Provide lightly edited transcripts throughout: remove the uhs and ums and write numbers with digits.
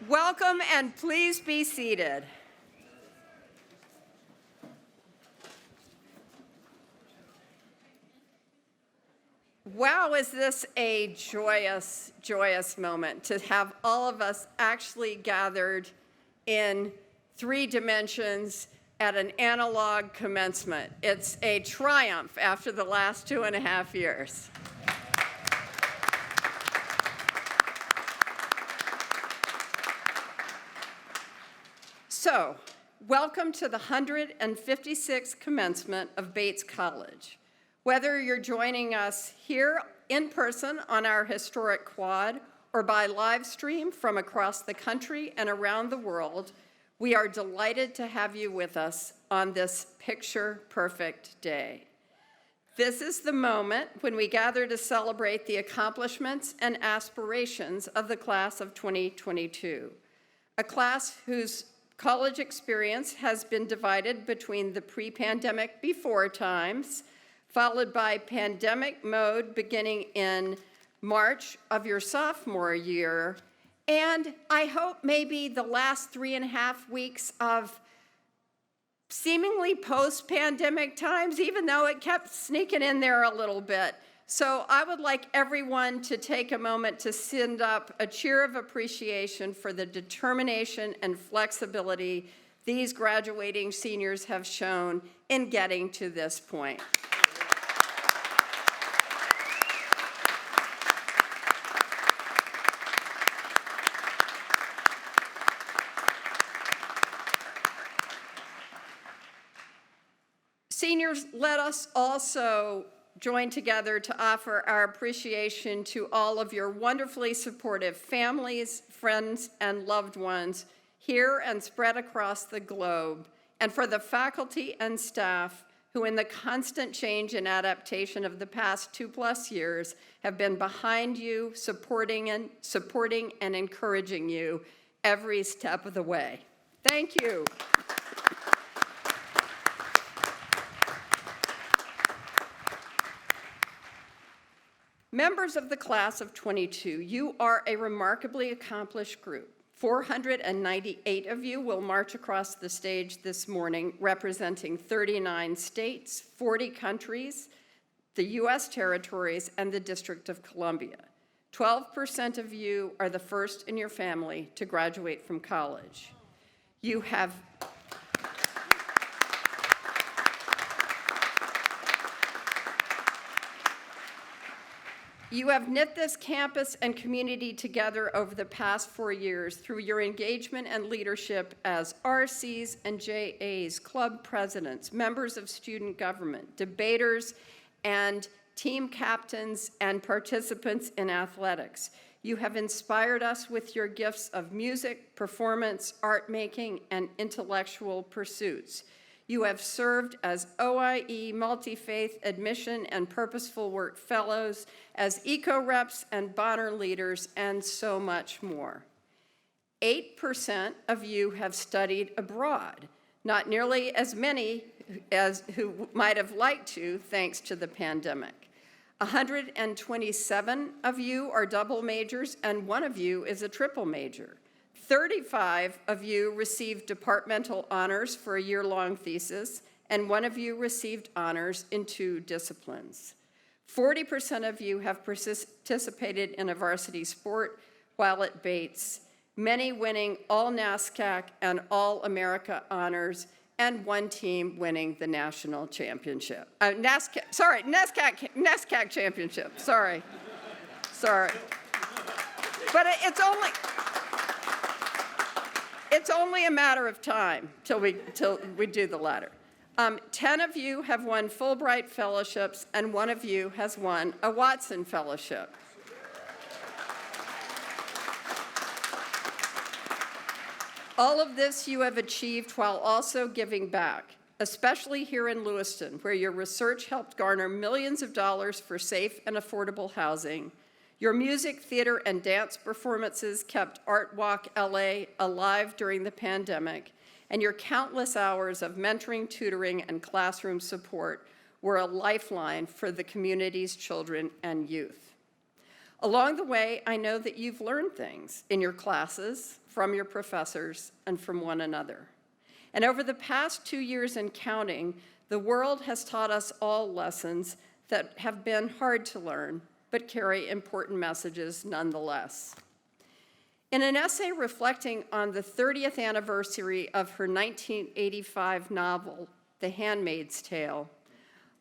Welcome and please be seated. Wow, is this a joyous, joyous moment to have all of us actually gathered in 3 dimensions at an analog commencement. It's a triumph after the last 2.5 years. So, welcome to the 156th commencement of Bates College. Whether you're joining us here in person on our historic quad or by live stream from across the country and around the world, we are delighted to have you with us on this picture-perfect day. This is the moment when we gather to celebrate the accomplishments and aspirations of the class of 2022, a class whose college experience has been divided between the pre-pandemic before times, followed by pandemic mode beginning in March of your sophomore year, and I hope maybe the last 3.5 weeks of seemingly post-pandemic times, even though it kept sneaking in there a little bit. So I would like everyone to take a moment to send up a cheer of appreciation for the determination and flexibility these graduating seniors have shown in getting to this point. Seniors, let us also join together to offer our appreciation to all of your wonderfully supportive families, friends, and loved ones here and spread across the globe, and for the faculty and staff who, in the constant change and adaptation of the past 2+ years, have been behind you, supporting and encouraging you every step of the way. Thank you. Members of the class of 22, you are a remarkably accomplished group. 498 of you will march across the stage this morning, representing 39 states, 40 countries, the U.S. territories, and the District of Columbia. 12% of you are the first in your family to graduate from college. You have knit this campus and community together over the past 4 years through your engagement and leadership as RCs and JAs, club presidents, members of student government, debaters, and team captains and participants in athletics. You have inspired us with your gifts of music, performance, art making, and intellectual pursuits. You have served as OIE Multi-Faith Admission and Purposeful Work Fellows, as eco-reps and Bonner leaders, and so much more. 8% of you have studied abroad, not nearly as many as who might have liked to, thanks to the pandemic. 127 of you are double majors, and 1 of you is a triple major. 35 of you received departmental honors for a year-long thesis, and 1 of you received honors in 2 disciplines. 40% of you have participated in a varsity sport while at Bates, many winning all NASCAC and all America honors, and 1 team winning the national championship. NASCAC championship, sorry. But it's only a matter of time till we do the latter. 10 of you have won Fulbright fellowships, and 1 of you has won a Watson fellowship. All of this you have achieved while also giving back, especially here in Lewiston, where your research helped garner millions of dollars for safe and affordable housing. Your music, theater, and dance performances kept Art Walk LA alive during the pandemic, and your countless hours of mentoring, tutoring, and classroom support were a lifeline for the community's children and youth. Along the way, I know that you've learned things in your classes, from your professors, and from one another. And over the past 2 years and counting, the world has taught us all lessons that have been hard to learn, but carry important messages nonetheless. In an essay reflecting on the 30th anniversary of her 1985 novel, The Handmaid's Tale,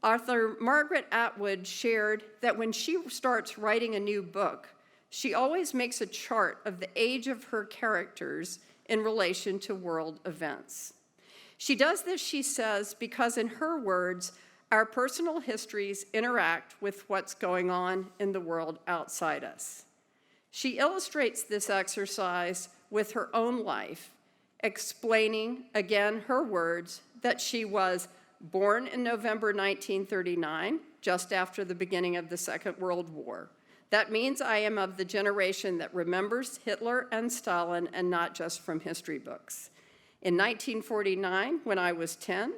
author Margaret Atwood shared that when she starts writing a new book, she always makes a chart of the age of her characters in relation to world events. She does this, she says, because in her words, our personal histories interact with what's going on in the world outside us. She illustrates this exercise with her own life, explaining, again, her words, that she was born in November 1939, just after the beginning of the Second World War. That means I am of the generation that remembers Hitler and Stalin and not just from history books. In 1949, when I was 10,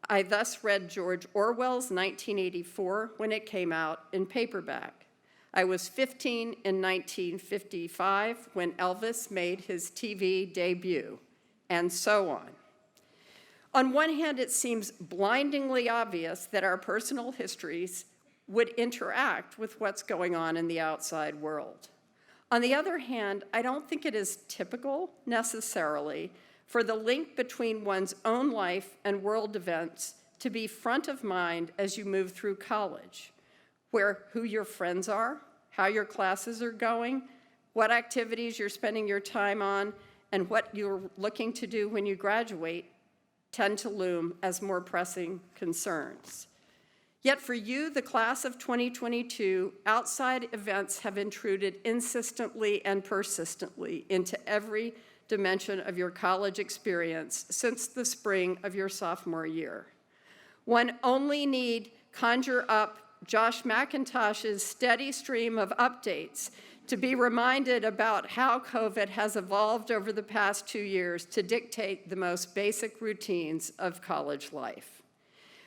I thus read George Orwell's 1984 when it came out in paperback. I was 15 in 1955 when Elvis made his TV debut, and so on. On one hand, it seems blindingly obvious that our personal histories would interact with what's going on in the outside world. On the other hand, I don't think it is typical, necessarily, for the link between one's own life and world events to be front of mind as you move through college, where who your friends are, how your classes are going, what activities you're spending your time on, and what you're looking to do when you graduate tend to loom as more pressing concerns. Yet for you, the class of 2022, outside events have intruded insistently and persistently into every dimension of your college experience since the spring of your sophomore year. One only need conjure up Josh McIntosh's steady stream of updates to be reminded about how COVID has evolved over the past 2 years to dictate the most basic routines of college life.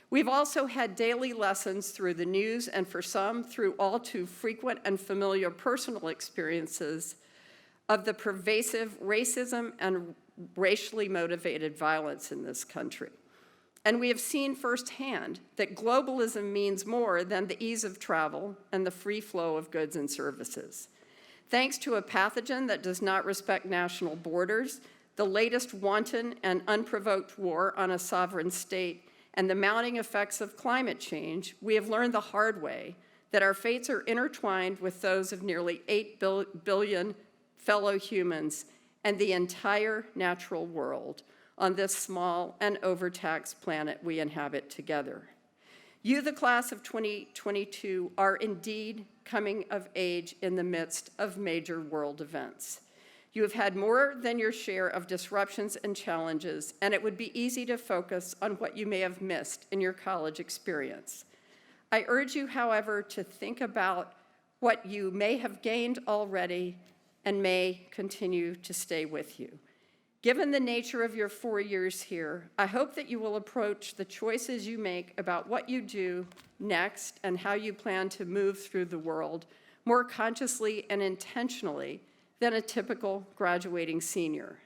We've also had daily lessons through the news and for some through all too frequent and familiar personal experiences of the pervasive racism and racially motivated violence in this country. And we have seen firsthand that globalism means more than the ease of travel and the free flow of goods and services. Thanks to a pathogen that does not respect national borders, the latest wanton and unprovoked war on a sovereign state, and the mounting effects of climate change, we have learned the hard way that our fates are intertwined with those of nearly 8 billion fellow humans and the entire natural world on this small and overtaxed planet we inhabit together. You, the class of 2022, are indeed coming of age in the midst of major world events. You have had more than your share of disruptions and challenges, and it would be easy to focus on what you may have missed in your college experience. I urge you, however, to think about what you may have gained already and may continue to stay with you. Given the nature of your 4 years here, I hope that you will approach the choices you make about what you do next and how you plan to move through the world more consciously and intentionally than a typical graduating senior.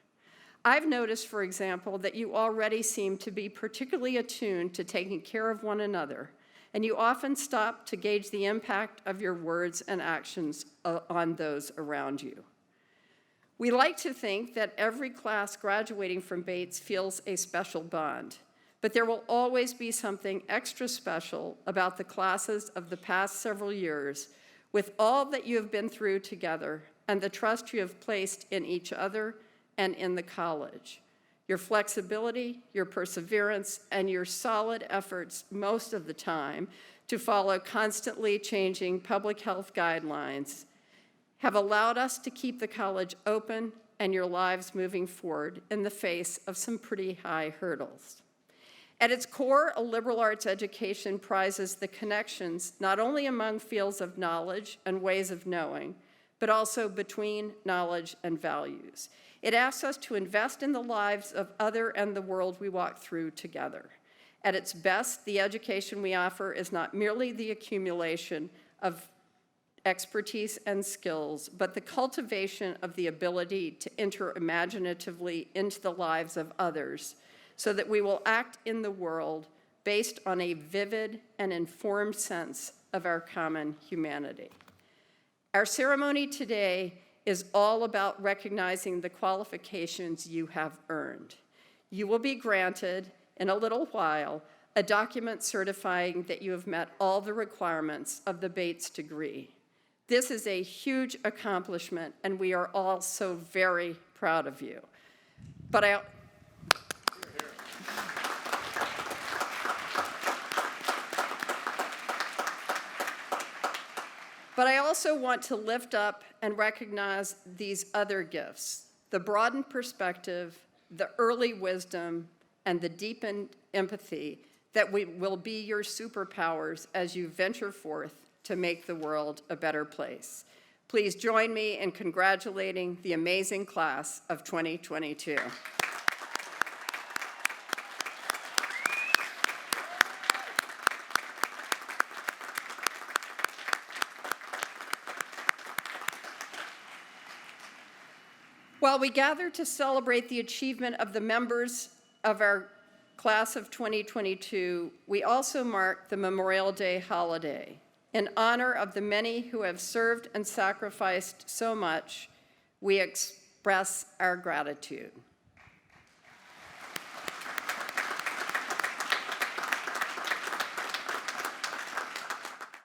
I've noticed, for example, that you already seem to be particularly attuned to taking care of one another, and you often stop to gauge the impact of your words and actions on those around you. We like to think that every class graduating from Bates feels a special bond, but there will always be something extra special about the classes of the past several years with all that you have been through together and the trust you have placed in each other and in the college. Your flexibility, your perseverance, and your solid efforts most of the time to follow constantly changing public health guidelines have allowed us to keep the college open and your lives moving forward in the face of some pretty high hurdles. At its core, a liberal arts education prizes the connections not only among fields of knowledge and ways of knowing, but also between knowledge and values. It asks us to invest in the lives of other and the world we walk through together. At its best, the education we offer is not merely the accumulation of expertise and skills, but the cultivation of the ability to enter imaginatively into the lives of others so that we will act in the world based on a vivid and informed sense of our common humanity. Our ceremony today is all about recognizing the qualifications you have earned. You will be granted, in a little while, a document certifying that you have met all the requirements of the Bates degree. This is a huge accomplishment, and we are all so very proud of you. But I also want to lift up and recognize these other gifts: the broadened perspective, the early wisdom, and the deepened empathy that will be your superpowers as you venture forth to make the world a better place. Please join me in congratulating the amazing class of 2022. While we gather to celebrate the achievement of the members of our class of 2022, we also mark the Memorial Day holiday. In honor of the many who have served and sacrificed so much, we express our gratitude.